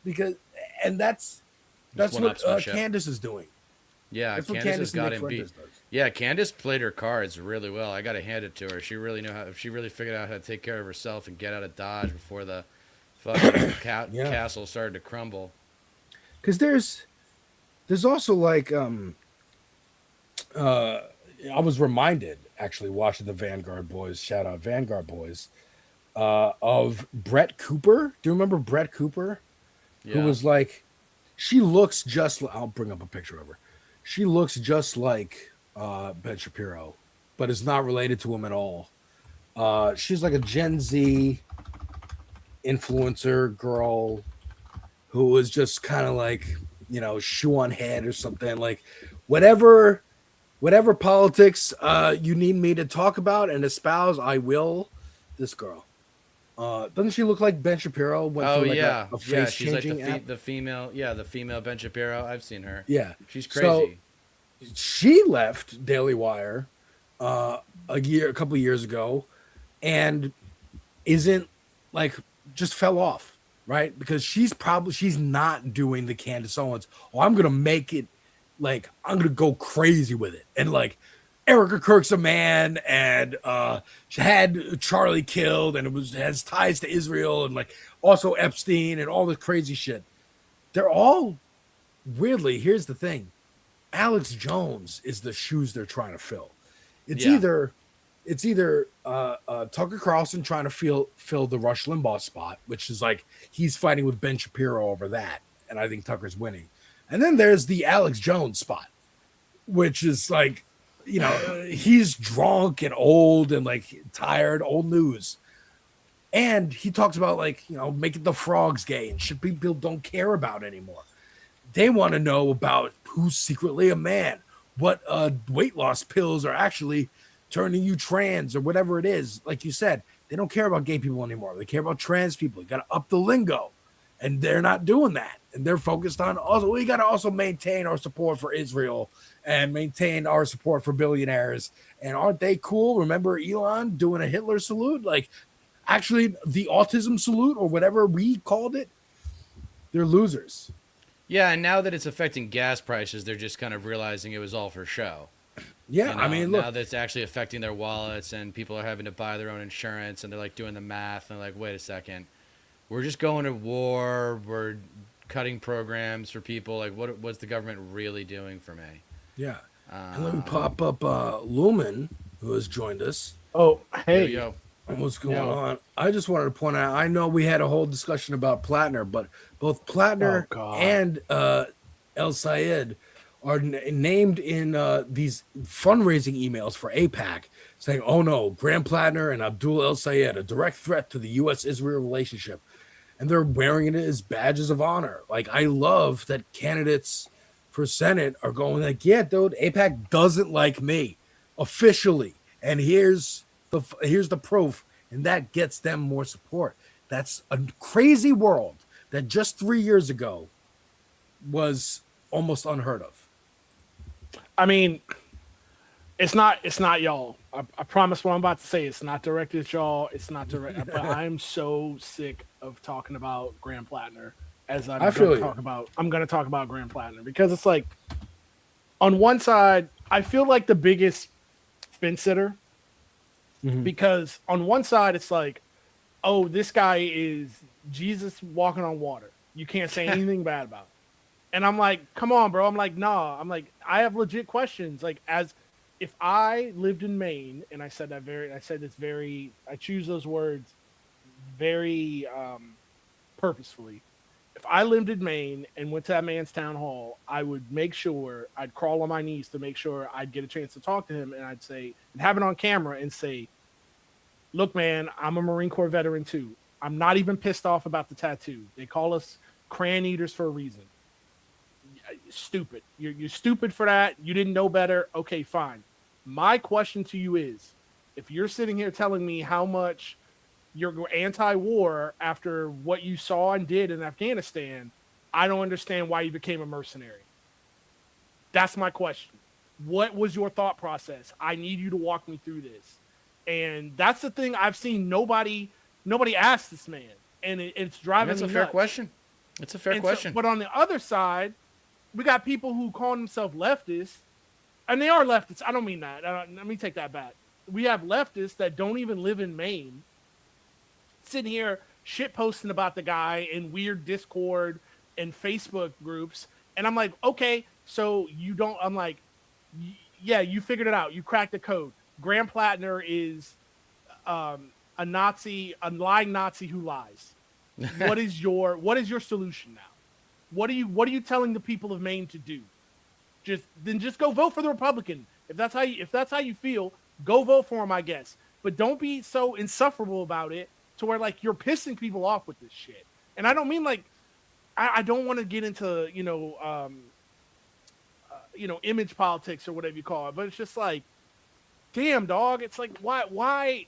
That's what Candace is doing. Yeah, that's Candace has got him beat. Yeah, Candace played her cards really well. I got to hand it to her. She really she really figured out how to take care of herself and get out of Dodge before the fucking castle started to crumble. Because there's also like I was reminded, actually, watching the Vanguard Boys, shout out Vanguard Boys, of Brett Cooper. Do you remember Brett Cooper? Yeah. Who was like, she looks just like, I'll bring up a picture of her. She looks just like Ben Shapiro, but is not related to him at all. She's like a Gen Z influencer girl who was just kind of like, shoe on head or something. Like whatever politics you need me to talk about and espouse, I will. This girl. Doesn't she look like Ben Shapiro? Went through like a face she's like changing the female Ben Shapiro. I've seen her. Yeah, she's crazy. So she left Daily Wire a couple years ago, and isn't like just fell off, right? Because she's not doing the Candace Owens. Oh, I'm gonna make it like I'm gonna go crazy with it, and like Erica Kirk's a man, and she had Charlie killed, and has ties to Israel, and like also Epstein and all this crazy shit. They're all weirdly. Here's the thing: Alex Jones is the shoes they're trying to fill. It's either Tucker Carlson trying to fill the Rush Limbaugh spot, which is like he's fighting with Ben Shapiro over that, and I think Tucker's winning. And then there's the Alex Jones spot, which is like, he's drunk and old and like tired, old news. And he talks about like, making the frogs gay and shit people don't care about anymore. They want to know about who's secretly a man, what weight loss pills are actually turning you trans or whatever it is. Like you said, they don't care about gay people anymore. They care about trans people. You got to up the lingo. And they're not doing that. And they're focused on also, we got to also maintain our support for Israel and maintain our support for billionaires. And aren't they cool? Remember Elon doing a Hitler salute? Like, actually, the autism salute or whatever we called it, they're losers. Yeah, and now that it's affecting gas prices, they're just kind of realizing it was all for show. Yeah, I mean, look. Now that it's actually affecting their wallets and people are having to buy their own insurance and they're like doing the math and like, wait a second. We're just going to war. We're cutting programs for people. Like, what's the government really doing for me? Yeah. And let me pop up Lumen, who has joined us. Oh, hey. Yo. What's going on? I just wanted to point out, I know we had a whole discussion about Plattner, but both Plattner and El Sayed are named in these fundraising emails for AIPAC, saying, oh no, Graham Plattner and Abdul El Sayed, a direct threat to the U.S.-Israel relationship. And they're wearing it as badges of honor. Like, I love that candidates for Senate are going like, yeah, dude, AIPAC doesn't like me officially. And here's the proof. And that gets them more support. That's a crazy world that just 3 years ago was almost unheard of. I mean, it's not y'all. I promise what I'm about to say. It's not directed at y'all. It's not direct. But I'm so sick of talking about Graham Plattner as I'm going to talk about Graham Plattner, because it's like, on one side, I feel like the biggest fence sitter, because on one side it's like, oh, this guy is Jesus walking on water. You can't say anything bad about him. And I'm like, come on, bro. I'm like, nah. I'm like, I have legit questions. Like, if I lived in Maine, and I choose those words very purposefully. If I lived in Maine and went to that man's town hall, I would make sure I'd crawl on my knees to make sure I'd get a chance to talk to him. And I'd say, and have it on camera and say, look, man, I'm a Marine Corps veteran too. I'm not even pissed off about the tattoo. They call us crayon eaters for a reason. Stupid. You're stupid for that. You didn't know better. Okay, fine. My question to you is, if you're sitting here telling me how much you're anti-war after what you saw and did in Afghanistan, I don't understand why you became a mercenary. That's my question. What was your thought process? I need you to walk me through this. And that's the thing I've seen nobody ask this man. And it's driving me nuts. That's a fair question. It's a fair question. But on the other side, we got people who call themselves leftists, and they are leftists. I don't mean that. Let me take that back. We have leftists that don't even live in Maine, sitting here shit posting about the guy in weird Discord and Facebook groups. And I'm like, okay, so you don't, I'm like, yeah, you figured it out. You cracked the code. Graham Plattner is a Nazi, a lying Nazi who lies. What is your solution now? What are you telling the people of Maine to do? Just go vote for the Republican. If that's how you feel, go vote for him, I guess. But don't be so insufferable about it to where like you're pissing people off with this shit. And I don't mean like I don't want to get into image politics or whatever you call it, but it's just like, damn dog, it's like why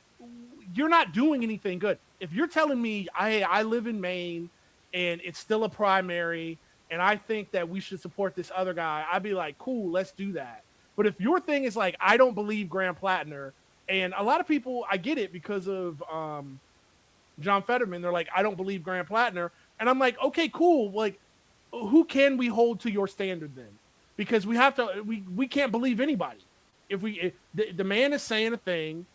you're not doing anything good. If you're telling me I live in Maine and it's still a primary and I think that we should support this other guy, I'd be like, cool, let's do that. But if your thing is like, I don't believe Graham Plattner, and a lot of people, I get it because of John Fetterman, they're like, I don't believe Graham Plattner. And I'm like, okay, cool. Like, who can we hold to your standard then? Because we have to, we can't believe anybody. If the man is saying a thing,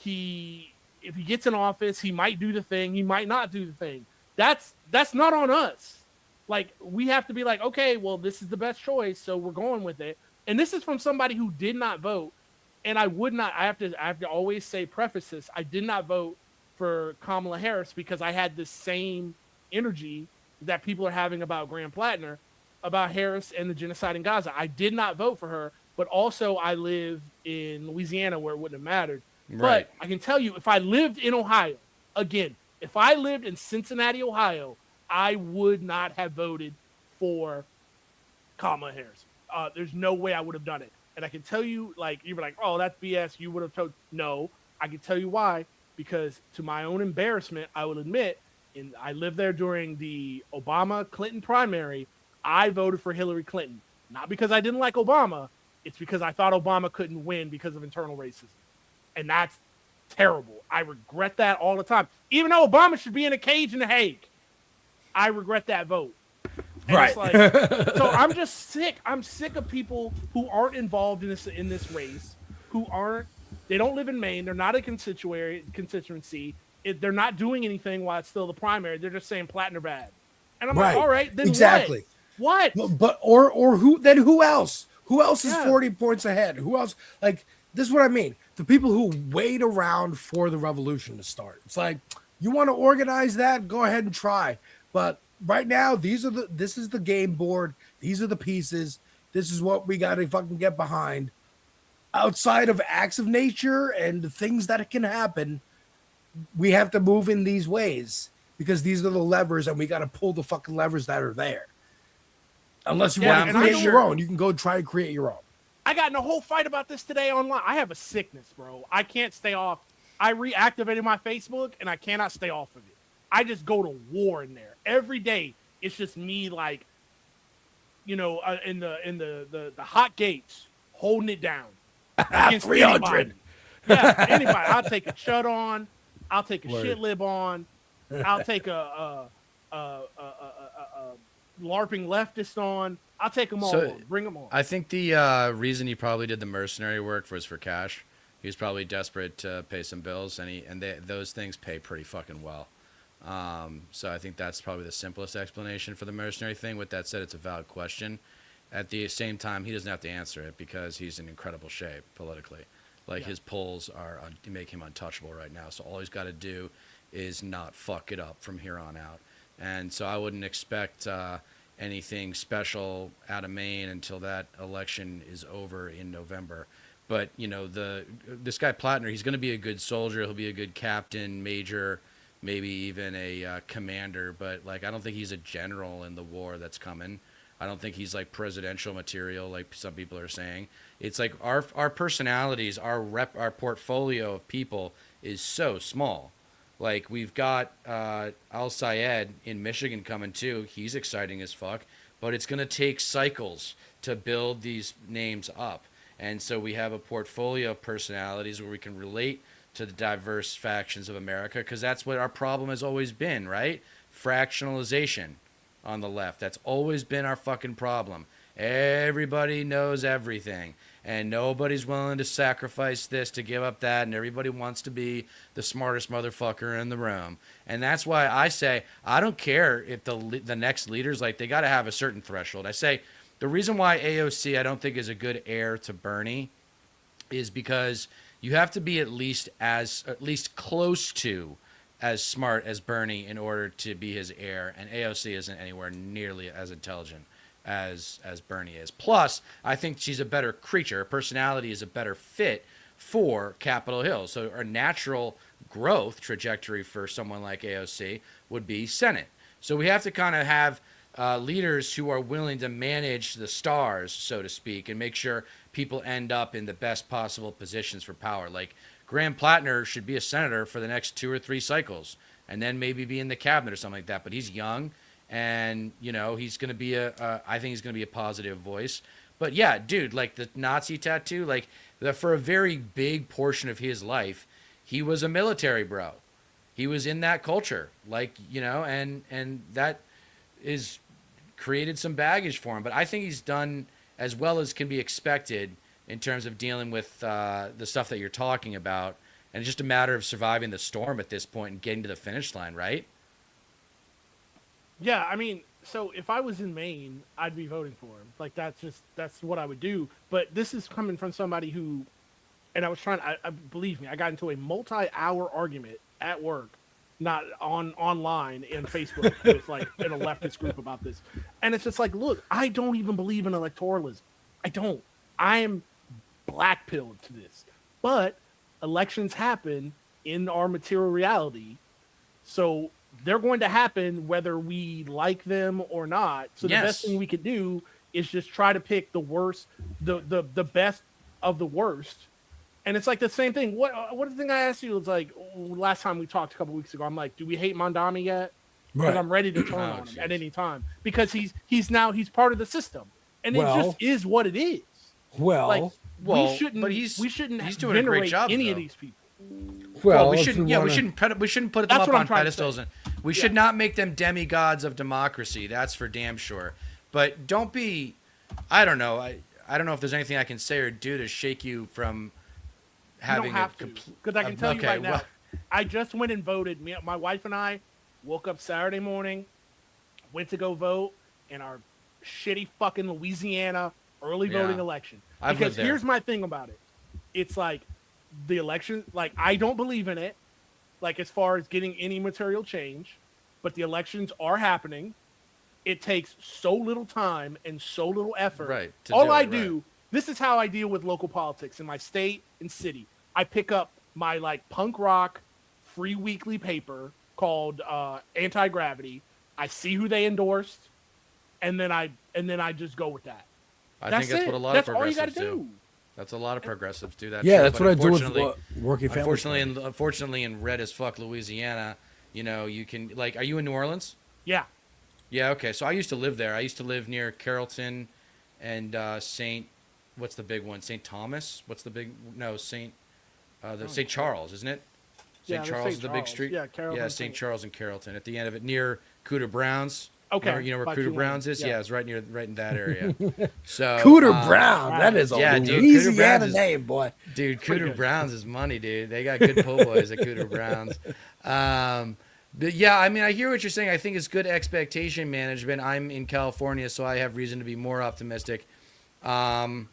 if he gets in office, he might do the thing, he might not do the thing. That's not on us. Like, we have to be like, okay, well, this is the best choice, so we're going with it. And this is from somebody who did not vote. And I have to always preface this. I did not vote for Kamala Harris because I had the same energy that people are having about Graham Plattner, about Harris and the genocide in Gaza. I did not vote for her, but also I live in Louisiana where it wouldn't have mattered. Right. But I can tell you, if I lived in Ohio, again, if I lived in Cincinnati, Ohio, I would not have voted for Kamala Harris. There's no way I would have done it. And I can tell you, like, you were like, oh, that's BS. You would have told. No, I can tell you why. Because to my own embarrassment, I will admit, I lived there during the Obama-Clinton primary. I voted for Hillary Clinton. Not because I didn't like Obama. It's because I thought Obama couldn't win because of internal racism. And that's terrible. I regret that all the time. Even though Obama should be in a cage in The Hague, I regret that vote. And right. It's like, so I'm just sick. I'm sick of people who aren't involved in this race, they don't live in Maine. They're not a constituency. They're not doing anything while it's still the primary. They're just saying Plattner bad. And I'm like, all right, then exactly. What? But or who else? Who else is 40 points ahead? Who else? Like, this is what I mean. The people who wait around for the revolution to start. It's like, you want to organize that? Go ahead and try. But right now, this is the game board. These are the pieces. This is what we got to fucking get behind. Outside of acts of nature and the things that can happen, we have to move in these ways because these are the levers, and we got to pull the fucking levers that are there. Unless you want to create your own, you can go try and create your own. I got in a whole fight about this today online. I have a sickness, bro. I can't stay off. I reactivated my Facebook, and I cannot stay off of it. I just go to war in there every day. It's just me, like, in the hot gates, holding it down. 300. Yeah, anybody. I'll take a chud on. I'll take a shit lib on. I'll take a LARPing leftist on. I'll take them all on. Bring them on. I think the reason he probably did the mercenary work was for cash. He was probably desperate to pay some bills, those things pay pretty fucking well. So I think that's probably the simplest explanation for the mercenary thing. With that said, it's a valid question. At the same time, he doesn't have to answer it because he's in incredible shape politically. Like, his polls make him untouchable right now. So all he's got to do is not fuck it up from here on out. And so I wouldn't expect anything special out of Maine until that election is over in November. But, this guy Plattner, he's going to be a good soldier. He'll be a good captain, major, maybe even a commander. But, like, I don't think he's a general in the war that's coming. I don't think he's like presidential material, like some people are saying. It's like our personalities, our portfolio of people is so small. Like, we've got Al Sayed in Michigan coming too. He's exciting as fuck, but it's gonna take cycles to build these names up. And so we have a portfolio of personalities where we can relate to the diverse factions of America, because that's what our problem has always been, right? Fractionalization. On the left. That's always been our fucking problem. Everybody knows everything, and nobody's willing to sacrifice this to give up that, and everybody wants to be the smartest motherfucker in the room. And that's why I say, I don't care if the next leaders, like, they got to have a certain threshold. I say the reason why AOC I don't think is a good heir to Bernie is because you have to be at least close to as smart as Bernie in order to be his heir, and AOC isn't anywhere nearly as intelligent as Bernie is. Plus, I think she's a better creature. Her personality is a better fit for Capitol Hill. So her natural growth trajectory for someone like AOC would be Senate. So we have to kind of have leaders who are willing to manage the stars, so to speak, and make sure people end up in the best possible positions for power. Like Graham Plattner should be a senator for the next 2 or 3 cycles, and then maybe be in the cabinet or something like that. But he's young, and he's going to be I think he's going to be a positive voice. But yeah, dude, like the Nazi tattoo, like for a very big portion of his life, he was a military bro. He was in that culture, and that is created some baggage for him. But I think he's done as well as can be expected in terms of dealing with the stuff that you're talking about. And it's just a matter of surviving the storm at this point and getting to the finish line, right? Yeah, I mean, so if I was in Maine, I'd be voting for him. Like, that's what I would do. But this is coming from somebody who, and I was trying, I believe me, I got into a multi-hour argument at work, not online in Facebook with like in a leftist group about this. And it's just like, look, I don't even believe in electoralism. I don't. I am black pilled to this. But elections happen in our material reality. So they're going to happen whether we like them or not. So the best thing we could do is just try to pick the worst, the best of the worst. And it's like the same thing. What the thing I asked you was like last time we talked a couple weeks ago. I'm like, do we hate Mondami yet? Because I'm ready to turn on him at any time because he's part of the system, and it just is what it is. We shouldn't doing a great job, any though. of these people. We shouldn't. We shouldn't put them up on pedestals, and we should not make them demigods of democracy. That's for damn sure. But don't be. I don't know. I don't know if there's anything I can say or do to shake you from having. You don't have to, because I can tell you right now. I just went and voted. My wife and I woke up Saturday morning, went to go vote in our shitty fucking Louisiana early voting election. Because here's my thing about it. It's like the election, like I don't believe in it, like as far as getting any material change, but the elections are happening. It takes so little time and so little effort. Right. This is how I deal with local politics in my state and city. I pick up my like punk rock free weekly paper called Anti-Gravity. I see who they endorsed, and then I just go with that. I think that's what a lot of progressives do. That's a lot of progressives do that. Yeah, that's what I do with working families. Unfortunately, in red as fuck Louisiana, you can like. Are you in New Orleans? Yeah. Yeah. Okay. So I used to live there. I used to live near Carrollton, and Saint. What's the big one? Saint Thomas. What's the big? No, Saint. Saint Charles, isn't it? St. Charles is the big street. Yeah, Carrollton. Yeah, St. Charles and Carrollton. At the end of it, near Cooter Brown's. Okay. You know where Cooter Brown's is? Yeah, it's right in that area. So Cooter Brown, that is a Louisiana name, boy. Dude, Cooter Brown's is money, dude. They got good po' boys at Cooter Brown's. But yeah, I mean, I hear what you're saying. I think it's good expectation management. I'm in California, so I have reason to be more optimistic. And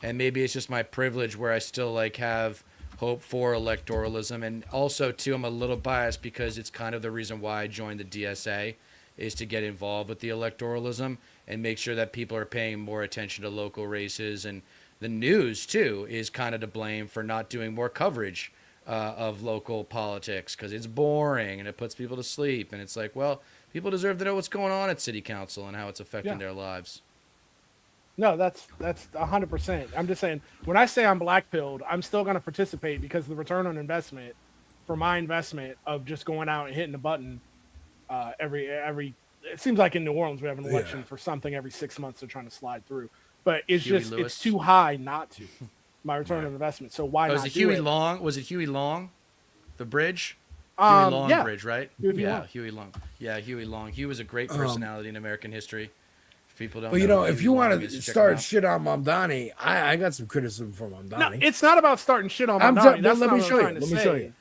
maybe it's just my privilege where I still like have hope for electoralism. And also, too, I'm a little biased because it's kind of the reason why I joined the DSA. Is to get involved with the electoralism and make sure that people are paying more attention to local races. And the news, too, is kind of to blame for not doing more coverage of local politics because it's boring and it puts people to sleep. And it's like, well, people deserve to know what's going on at city council and how it's affecting their lives. No, that's 100%. I'm just saying, when I say I'm black-pilled, I'm still going to participate because the return on investment for my investment of just going out and hitting the button every it seems like in New Orleans we have an election for something every 6 months they're trying to slide through, but it's it's too high not to. My return on investment, so why not? Was it Huey Long? Was it Huey Long, the bridge? Huey Long Bridge, right? Huey Long. Yeah, Huey Long. He was a great personality in American history. If people don't. Well, if you want to start shit on Mamdani, I got some criticism for Mamdani. No, it's not about starting shit on Mamdani. Let me show you.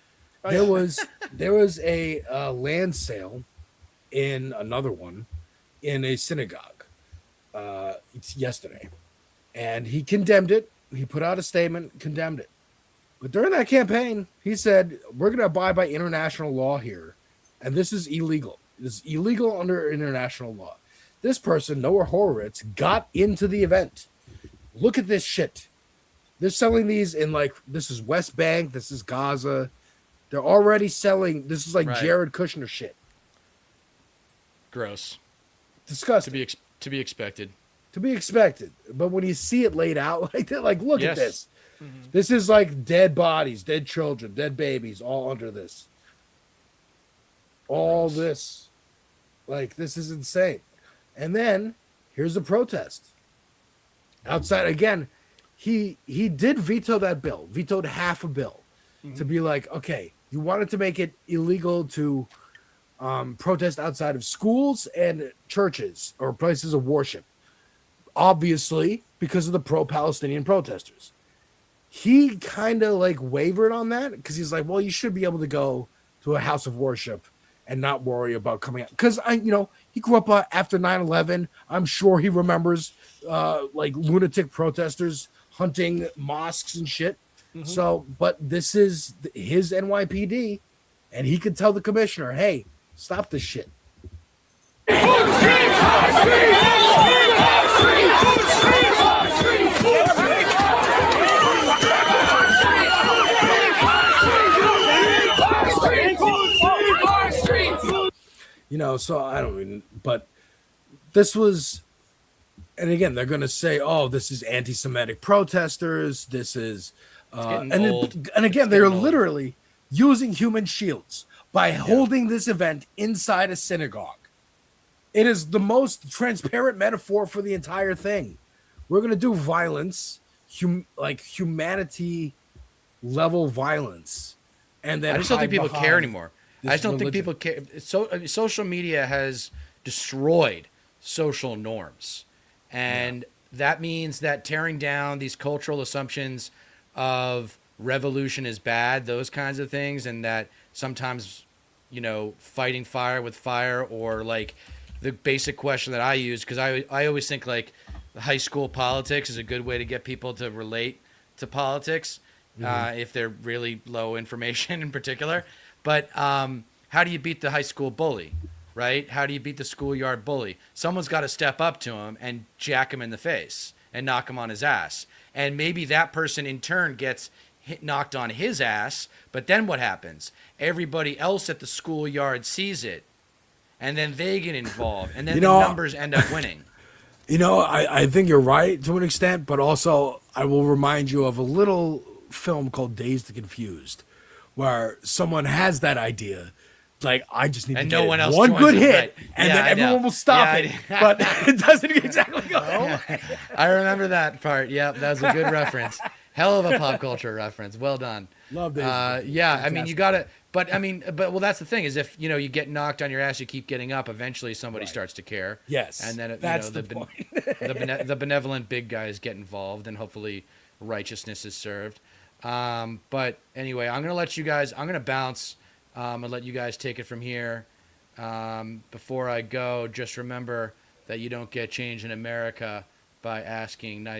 There was a land sale in another one in a synagogue it's yesterday, and he condemned it. He put out a statement, condemned it. But during that campaign, he said, we're going to abide by international law here, and this is illegal. This is illegal under international law. This person, Noah Horowitz, got into the event. Look at this shit. They're selling these in this is West Bank, this is Gaza. They're already selling. This is like Right. Jared Kushner shit. Gross. Disgusting. To be expected. To be expected. But when you see it laid out like that, like, look Yes. at this. This is like dead bodies, dead children, dead babies, all under this. All Gross. this. Like, this is insane. And then here's the protest. Outside again, he did veto that bill, vetoed half a bill to be like, okay, you wanted to make it illegal to protest outside of schools and churches or places of worship. Obviously, because of the pro-Palestinian protesters. He kind of like wavered on that because he's like, well, you should be able to go to a house of worship and not worry about coming out. Because he grew up after 9/11. I'm sure he remembers like lunatic protesters hunting mosques and shit. So, but this is his NYPD, and he could tell the commissioner, hey, stop this shit. So I don't mean, but this was, and again, they're going to say, oh, this is anti-Semitic protesters. This is, getting old. and again, It's they're getting old. literally using human shields by holding this event inside a synagogue. It is the most transparent metaphor for the entire thing. We're going to do violence, like humanity level violence. And then I just don't think people care anymore. I just don't think religion. people care. Social media has destroyed social norms. And that means that tearing down these cultural assumptions of revolution is bad, those kinds of things, and that sometimes, fighting fire with fire, or like the basic question that I use, because I always think like high school politics is a good way to get people to relate to politics, if they're really low information in particular. But how do you beat the high school bully, right? How do you beat the schoolyard bully? Someone's got to step up to him and jack him in the face and knock him on his ass. And maybe that person in turn gets knocked on his ass, but then what happens? Everybody else at the schoolyard sees it, and then they get involved, and then the numbers end up winning. I think you're right to an extent, but also I will remind you of a little film called Dazed and Confused, where someone has that idea, like, I just need And to no get one it else one joins good it, hit, right. and Yeah, then I everyone know. will stop Yeah, it, but it doesn't exactly go. I remember that part. Yep, that was a good reference. Hell of a pop culture reference. Well done. Love Dazed. Yeah, I mean, you got to, but that's the thing is, if, you get knocked on your ass, you keep getting up, eventually somebody starts to care. Yes, And then, that's the point. the benevolent big guys get involved, and hopefully righteousness is served. But anyway, I'm going to let you guys, I'm going to bounce and let you guys take it from here. Before I go, just remember that you don't get change in America by asking nice